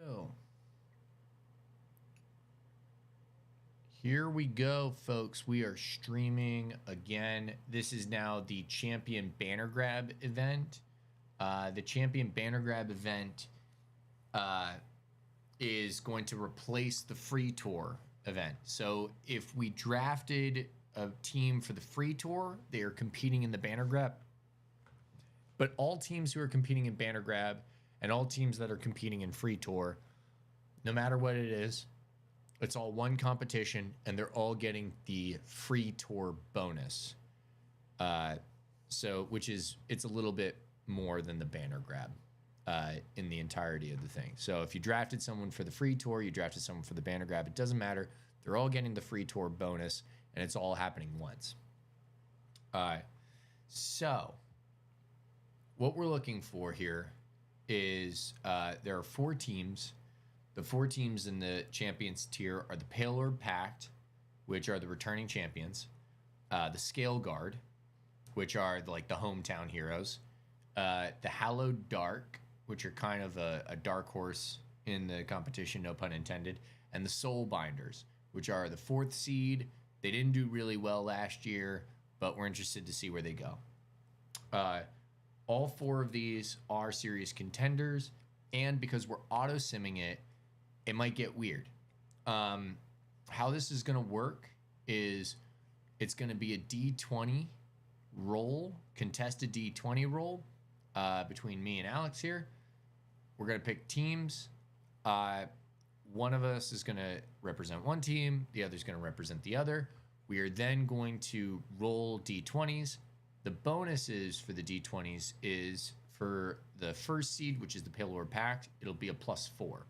So here we go, folks. We are streaming again. This is now the Champion Banner Grab event. The Champion Banner Grab event uh, is going to replace the Free Tour event. So if we drafted a team for the Free Tour, they are competing in the Banner Grab. But all teams who are competing in Banner Grab and all teams that are competing in Free Tour, no matter what it is, it's all one competition, and they're all getting the Free Tour bonus. Which is, it's a little bit more than the Banner Grab in the entirety of the thing. So if you drafted someone for the Free Tour, you drafted someone for the Banner Grab, it doesn't matter. They're all getting the Free Tour bonus, and it's all happening once. So what we're looking for here is there are 4 teams. The 4 teams in the champions tier are the Pale Orb Pact, which are the returning champions, the Scale Guard, which are like the hometown heroes, the Hallowed Dark, which are kind of a dark horse in the competition, no pun intended, and the Soul Binders, which are the 4th seed. They didn't do really well last year, but we're interested to see where they go. All 4 of these are serious contenders, and because we're auto-simming it, it might get weird. How this is going to work is it's going to be a D20 roll, contested D20 roll between me and Alex here. We're going to pick teams. One of us is going to represent one team. The other is going to represent the other. We are then going to roll D20s. The bonuses for the D20s is for the first seed, which is the Pale Orb Pact, it'll be a +4.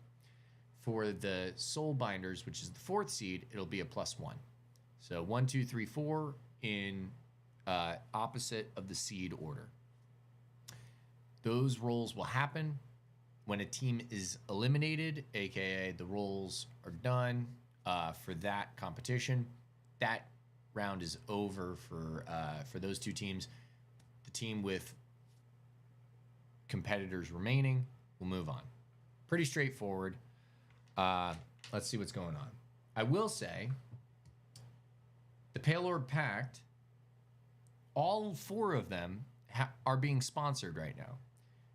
For the Soul Binders, which is the 4th seed, it'll be a +1. So 1, 2, 3, 4 in opposite of the seed order. Those rolls will happen when a team is eliminated, aka the rolls are done for that competition. That round is over for those 2 teams. The team with competitors remaining will move on. Pretty straightforward. Let's see what's going on. I will say the Pale Orb Pact, all 4 of them are being sponsored right now.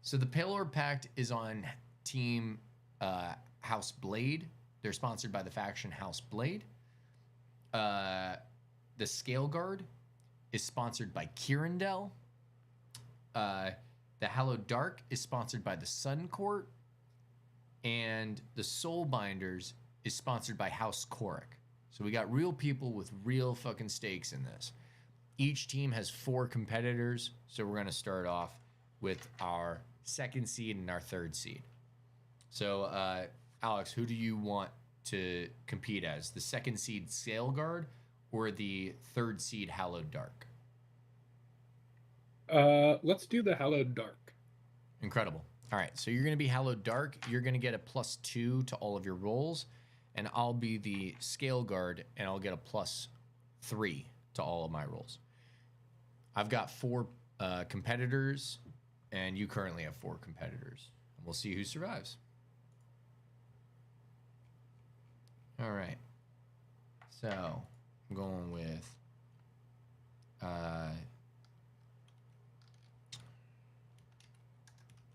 So the Pale Orb Pact is on team House Blade. They're sponsored by the faction House Blade. The Scale Guard is sponsored by Kirindel. The Hallowed Dark is sponsored by the Sun Court. And the Soul Binders is sponsored by House Korik. So we got real people with real fucking stakes in this. Each team has 4 competitors. So we're going to start off with our 2nd seed and our 3rd seed. So, Alex, who do you want to compete as? The 2nd seed Scale Guard or the 3rd seed Hallowed Dark? Let's do the Hallowed Dark. Incredible. All right, so you're going to be Hallowed Dark. You're going to get a +2 to all of your rolls, and I'll be the Scale Guard, and I'll get a +3 to all of my rolls. I've got 4 competitors, and you currently have 4 competitors. And we'll see who survives. All right. So I'm going with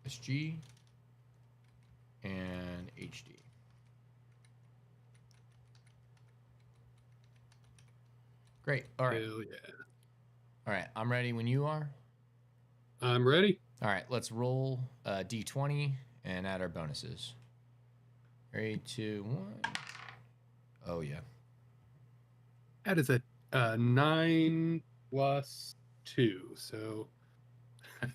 SG and HD. Great. All right. Hell yeah. All right. I'm ready when you are. I'm ready. All right. Let's roll D20 and add our bonuses. 3, 2, 1. Oh, yeah. That is a 9 + 2. So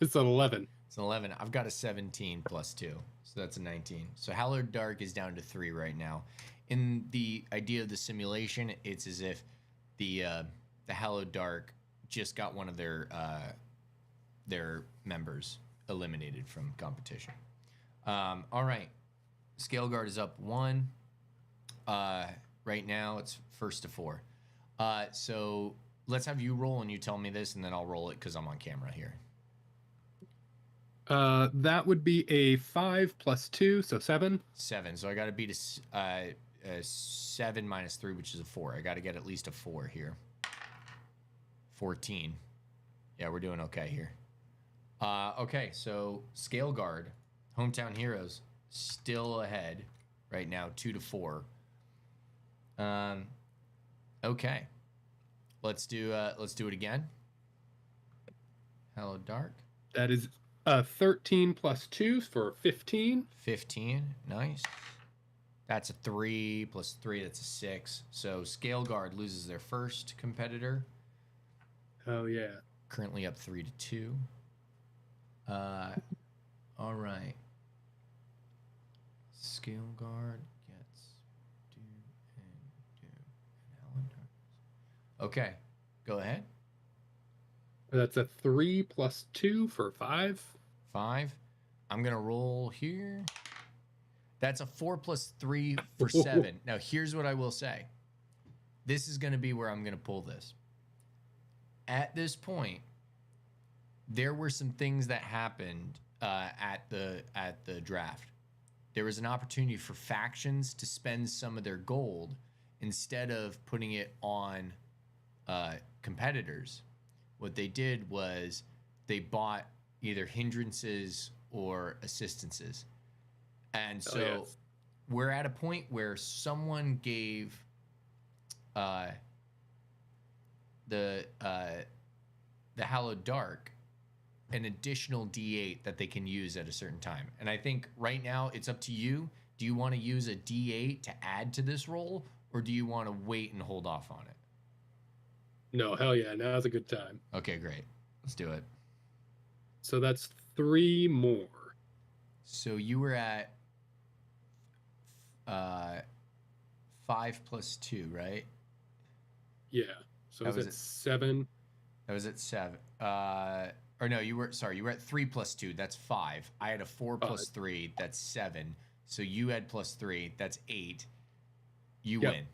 it's an 11. It's an 11. I've got a 17 + 2. So that's a 19. So Hallowed Dark is down to 3 right now. In the idea of the simulation, it's as if the Hallowed Dark just got one of their members eliminated from competition. All right. Scale Guard is up 1. Right now, it's 1st to 4. So let's have you roll and you tell me this, and then I'll roll it because I'm on camera here. That would be a 5 plus 2, so 7. 7. So I got to beat a 7 minus 3, which is a 4. I got to get at least a 4 here. 14. Yeah, we're doing okay here. Okay, so Scale Guard, Hometown Heroes, still ahead right now, 2-4. Okay, let's do it again. Hello, Dark. That is 13 plus 2 for 15. 15, nice. That's a 3 plus 3. That's a 6. So Scale Guard loses their first competitor. Oh yeah. Currently up 3-2. All right. Scale Guard gets do and Alan Dark. Okay, go ahead. That's a 3 plus 2 for 5. 5. I'm gonna roll here. That's a 4 plus 3 for 7. Now here's what I will say. This is gonna be where I'm gonna pull this. At this point, there were some things that happened at the draft. There was an opportunity for factions to spend some of their gold instead of putting it on competitors. What they did was they bought either hindrances or assistances. And so we're at a point where someone gave the Hallowed Dark an additional D8 that they can use at a certain time. And I think right now it's up to you. Do you want to use a D8 to add to this roll, or do you want to wait and hold off on it? No, hell yeah, now's a good time. Okay, great. Let's do it. So that's 3 more. So you were at 5 plus 2, right? Yeah. So That is was it 7? That was at 7. Or no, you were at 3 plus 2. That's 5. I had a 4 plus 3. That's 7. So you had plus 3. That's 8. You win.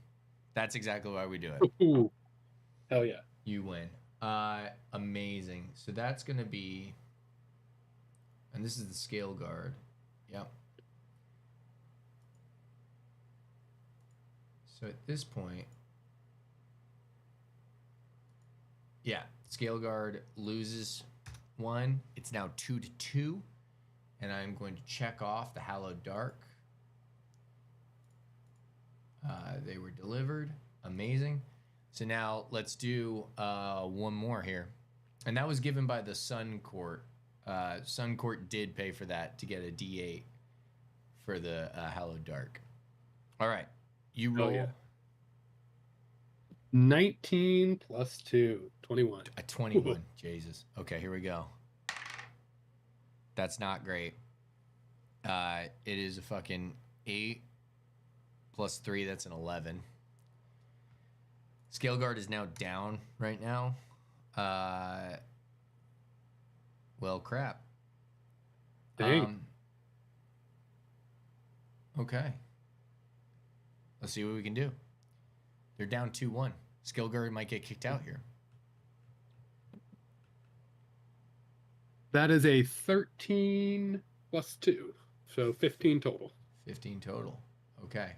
That's exactly why we do it. Ooh. Hell yeah. You win. Amazing. So that's going to be... And this is the Scale Guard. Yep. So at this point... Yeah, Scale Guard loses 1. It's now 2-2. And I'm going to check off the Hallowed Dark. They were delivered. Amazing. So now let's do one more here. And that was given by the Sun Court. Sun Court did pay for that to get a D8 for the Hallowed Dark. All right. You roll. Oh, yeah. 19 plus 2. 21. A 21. Jesus. Okay, here we go. That's not great. It is a fucking 8 plus 3. That's an 11. Scale Guard is now down right now. Well, crap. Dang. Okay. Let's see what we can do. They're down 2-1. Scale Guard might get kicked out here. That is a 13 plus 2. So 15 total. 15 total. Okay.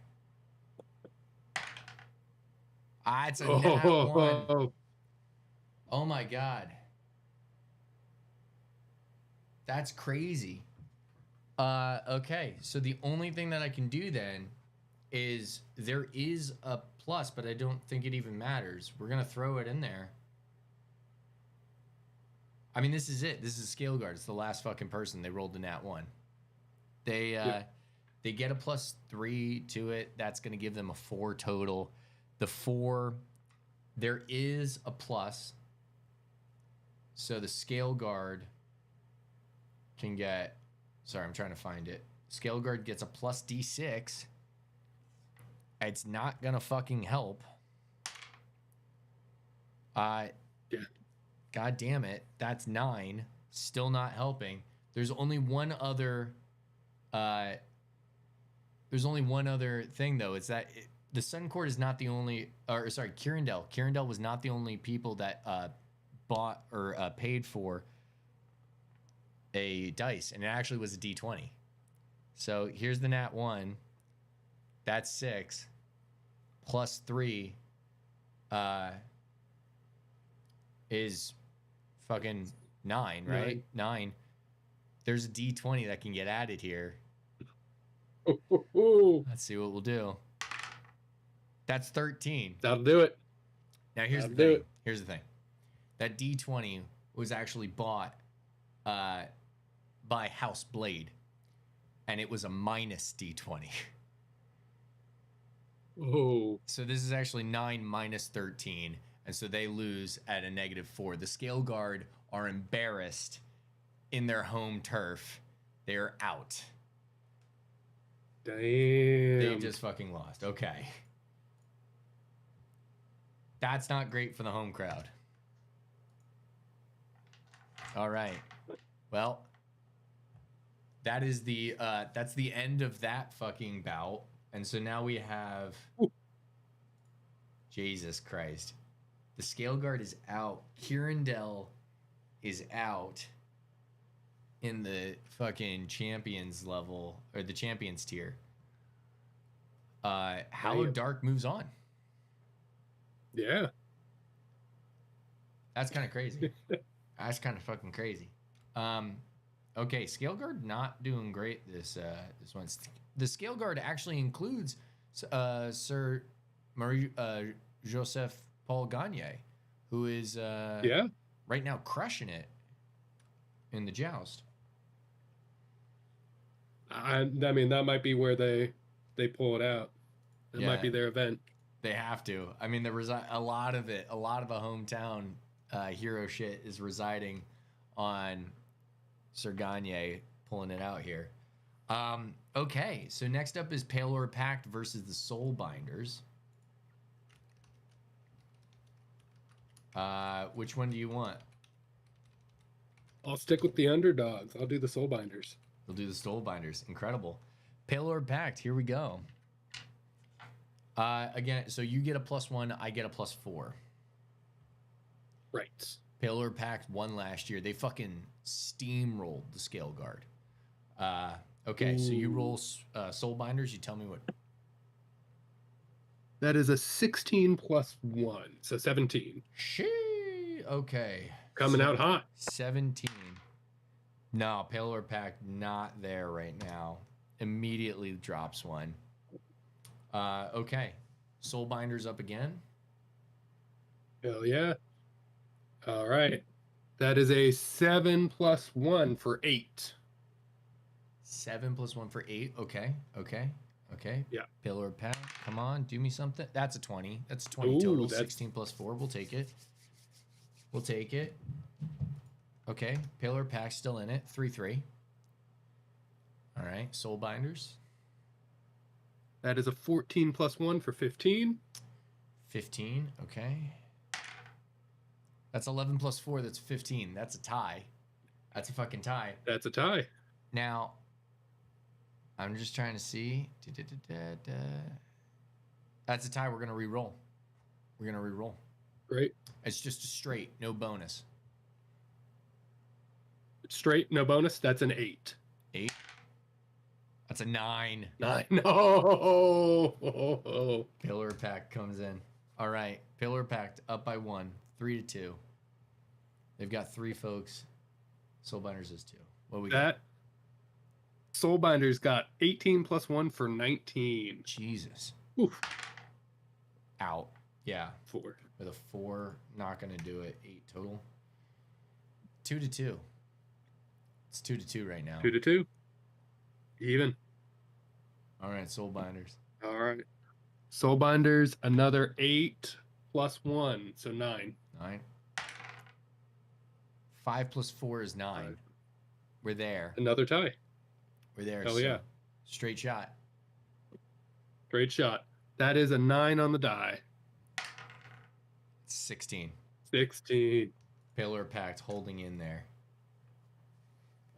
It's a nat 1. Oh my God. That's crazy. Okay, so the only thing that I can do then is there is a plus, but I don't think it even matters. We're going to throw it in there. I mean, this is it. This is Scale Guard. It's the last fucking person. They rolled the nat 1. They get a plus 3 to it. That's going to give them a 4 total. The 4, there is a plus. So the Scale Guard can get... Sorry, I'm trying to find it. Scale Guard gets a plus D6. It's not going to fucking help. Yeah. God damn it. That's 9. Still not helping. There's only one other... there's only one other thing, though. It's that the Sun Court is not the only... Or, sorry, Kirindel. Kirindel was not the only people that bought or paid for a dice, and it actually was a D20. So here's the nat 1. That's 6 plus 3 is fucking 9, right? 9. There's a D20 that can get added here. Let's see what we'll do. That's 13. That'll do it. Now here's the thing. Here's the thing. That D20 was actually bought by House Blade, and it was a minus D20. Oh. So this is actually 9 minus 13, and so they lose at a -4. The Scale Guard are embarrassed in their home turf. They're out. Damn. They just fucking lost. Okay. That's not great for the home crowd. All right. Well, that is that's the end of that fucking bout. And so now we have Jesus Christ. The Scale Guard is out. Kirindel is out in the fucking champions level, or the champions tier. Hallowed Dark moves on. Yeah. That's kind of crazy. That's kind of fucking crazy. Okay, Scale Guard not doing great this one. The Scale Guard actually includes Sir Marie Joseph Paul Gagne, who is right now crushing it in the joust. I mean, that might be where they pull it out. That might be their event. They have to. I mean, a lot of a hometown hero shit is residing on Sir Gagne pulling it out here. Okay, so next up is Palor Pact versus the Soulbinders. Which one do you want? I'll stick with the underdogs. I'll do the Soulbinders. We'll do the Soulbinders. Incredible. Palor Pact, here we go. Again, so you get a +1, I get a +4. Right. Palor Pact won last year. They fucking steamrolled the Scale Guard. Okay, so you roll Soulbinders. You tell me what. That is a 16 + 1, so 17. Okay. Coming out hot. 17. No, Palor Pact not there right now. Immediately drops one. Okay. Soulbinders up again. Hell yeah. All right. That is a 7 + 1 for 8. 7 + 1 for 8. Okay. Yeah. Palor Pact. Come on, do me something. That's a 20. That's a 20 total. 16 + 4. We'll take it. Okay. Palor Pact still in it. 3/3. All right. Soulbinders. That is a 14 + 1 for 15. 15. Okay. That's 11 + 4. That's 15. That's a tie. That's a fucking tie. That's a tie. Now, I'm just trying to see. That's a tie. We're going to re-roll. Great. It's just a straight, no bonus. Straight, no bonus. That's an 8. 8. That's a 9. 9. No. Palor Pact comes in. All right. Palor Pact up by 1. 3-2. They've got 3 folks. Soulbinders is 2. What we got? Soulbinders got 18 + 1 for 19. Jesus. Oof. Out. Yeah. 4. With a 4, not going to do it. 8 total. 2-2. It's 2-2 right now. 2-2. Even. All right, Soulbinders. All right. Soulbinders, another 8 + 1, so 9. 9. 5 + 4 is 9. 5. We're there. Another tie. We're there. Hell yeah. Straight shot. Great shot. That is a 9 on the die. 16. 16. Palor Pact holding in there.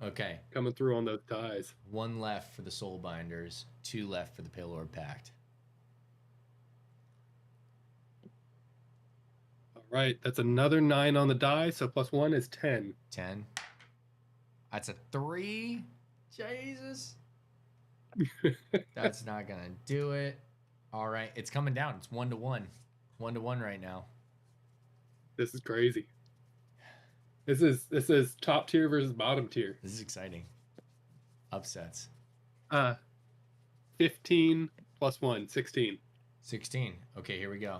Okay. Coming through on those ties. 1 left for the Soulbinders. 2 left for the Palor Pact. All right. That's another 9 on the die, so +1 is 10. 10. That's a 3. Jesus. That's not going to do it. All right. It's coming down. It's 1-1. 1-1 right now. This is crazy. This is top tier versus bottom tier. This is exciting. Upsets. 15 plus 1, 16. 16. Okay, here we go.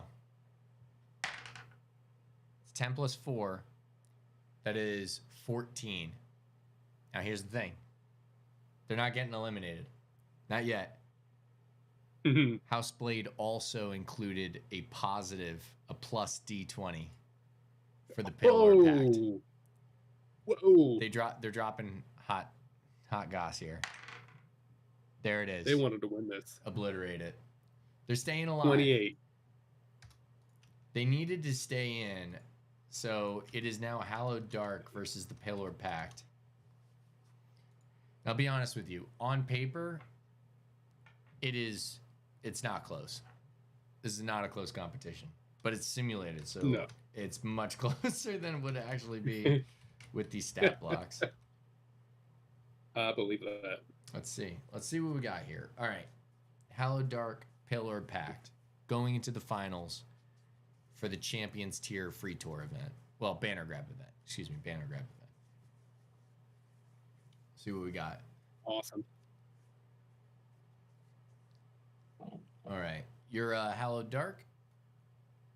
It's 10 plus 4. That is 14. Now, here's the thing. They're not getting eliminated. Not yet. House Blade also included a plus D20 for the Pale Pact. Whoa. They're dropping hot goss here. There it is. They wanted to win this. Obliterate it. They're staying alive. 28. They needed to stay in, so it is now Hallowed Dark versus the Pale Pact. I'll be honest with you. On paper, it's not close. This is not a close competition, but it's simulated, so no. It's much closer than it would actually be with these stat blocks. I believe that. Let's see what we got here. All right. Hallowed Dark, Pale Pact going into the finals for the Champions Tier Free Tour event. Well, Banner Grab event. Excuse me, Banner Grab event. See what we got. Awesome. All right. You're Hallowed Dark?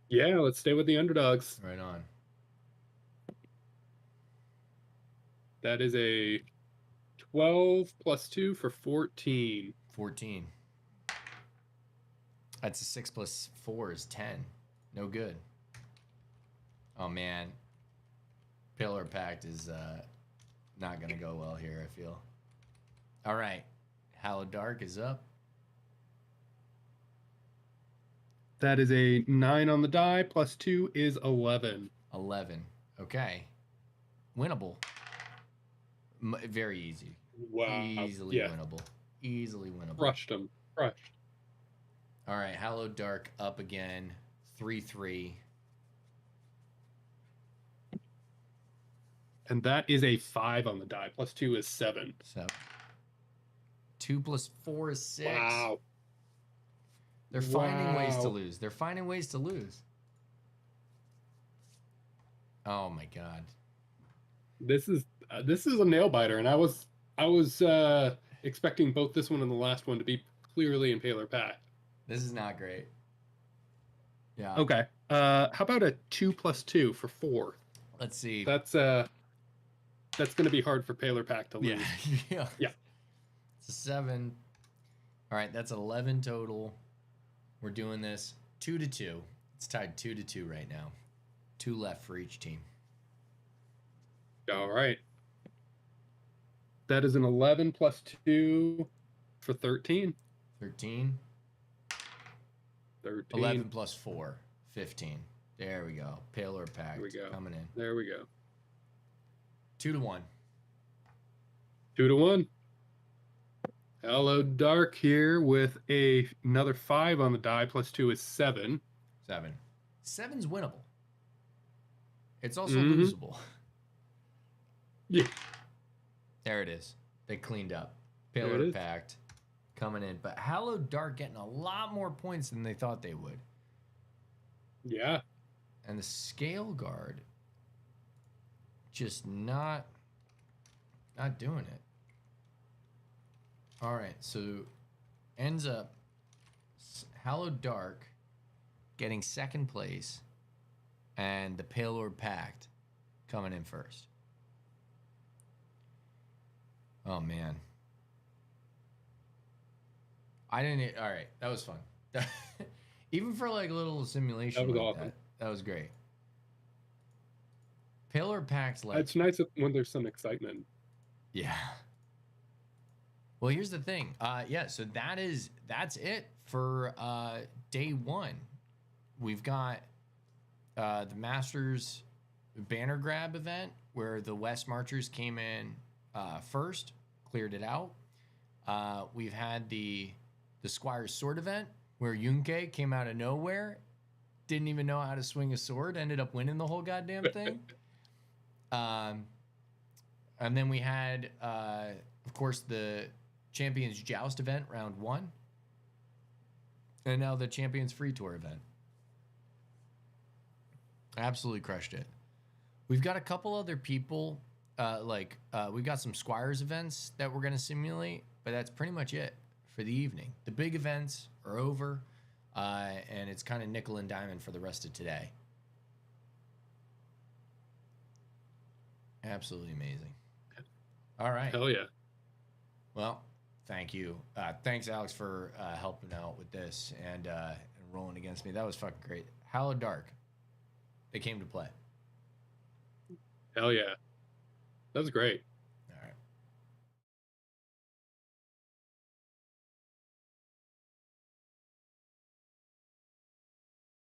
Yeah, let's stay with the underdogs. Right on. That is a 12 plus 2 for 14. 14. That's a 6 plus 4 is 10. No good. Oh, man. Pillar Pact is not going to go well here, I feel. All right. Hallowed Dark is up. That is a 9 on the die, plus 2 is 11. 11. Okay. Winnable. Very easy. Wow. Easily winnable. Easily winnable. Crushed them. Crushed. All right. Hallowed Dark up again. 3-3. And that is a 5 on the die, plus 2 is 7. So 2 plus 4 is 6. Wow. They're finding ways to lose. They're finding ways to lose. Oh my God. This is a nail biter, and I was expecting both this one and the last one to be clearly in Paler Pact. This is not great. Yeah. Okay. How about a 2 plus 2 for 4? Let's see. That's going to be hard for Paler Pact to lose. Yeah. Yeah. It's a 7. All right, that's 11 total. We're doing this 2-2. It's tied 2-2 right now. 2 left for each team. All right. That is an 11 plus 2 for 13. 13. 13. 11 plus 4, 15. There we go. Paler Pact coming in. There we go. 2-1. 2-1. Hello, Dark here with another 5 on the die, plus 2 is 7. 7. 7's winnable. It's also losable. Yeah. There it is. They cleaned up. Paler Pact coming in. But Hallowed Dark getting a lot more points than they thought they would. Yeah. And the Scale Guard just not doing it. All right, so ends up Hallowed Dark getting second place and the Pale Pact coming in first. Oh, man. All right, that was fun. Even for like a little simulation that was like awesome. That was great. Pale Pact's like... It's nice when there's some excitement. Yeah. Well, here's the thing. So that's it for day 1. We've got the Masters Banner Grab event where the West Marchers came in first, cleared it out. We've had the Squire's Sword event where Yunke came out of nowhere, didn't even know how to swing a sword, ended up winning the whole goddamn thing. And then we had, of course, the Champions Joust event, round 1. And now the Champions Free Tour event. Absolutely crushed it. We've got a couple other people, we've got some Squires events that we're going to simulate, but that's pretty much it for the evening. The big events are over, and it's kind of nickel and diamond for the rest of today. Absolutely amazing. All right. Hell yeah. Well, thank you. Thanks, Alex, for helping out with this and rolling against me. That was fucking great. Hallowed Dark. They came to play. Hell yeah. That was great.